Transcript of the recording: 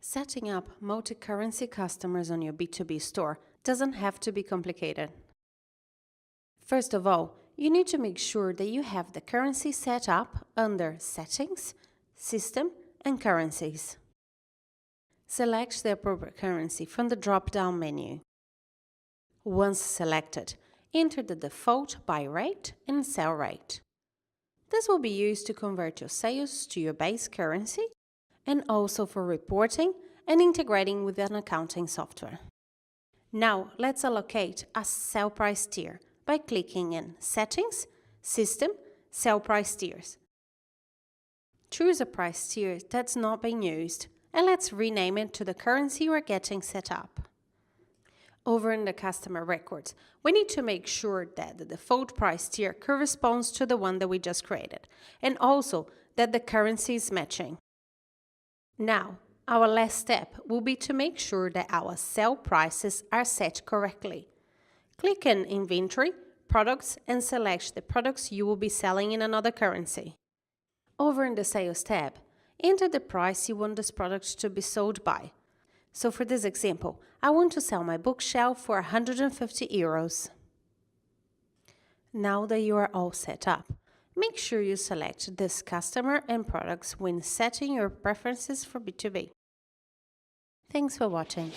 Setting up multi-currency customers on your B2B store doesn't have to be complicated. First of all, you need to make sure that you have the currency set up under Settings, System, and Currencies. Select the appropriate currency from the drop-down menu. Once selected, enter the default buy rate and sell rate. This will be used to convert your sales to your base currency and also for reporting and integrating with an accounting software. Now, let's allocate a sell price tier by clicking in Settings, System, Sell Price Tiers. Choose a price tier that's not being used, and let's rename it to the currency you are getting set up. Over in the customer records, we need to make sure that the default price tier corresponds to the one that we just created, and also that the currency is matching. Now, our last step will be to make sure that our sell prices are set correctly. Click in Inventory, Products, and select the products you will be selling in another currency. Over in the Sales tab, enter the price you want this product to be sold by. So for this example, I want to sell my bookshelf for €150. Now that you are all set up, make sure you select this customer and products when setting your preferences for B2B. Thanks for watching.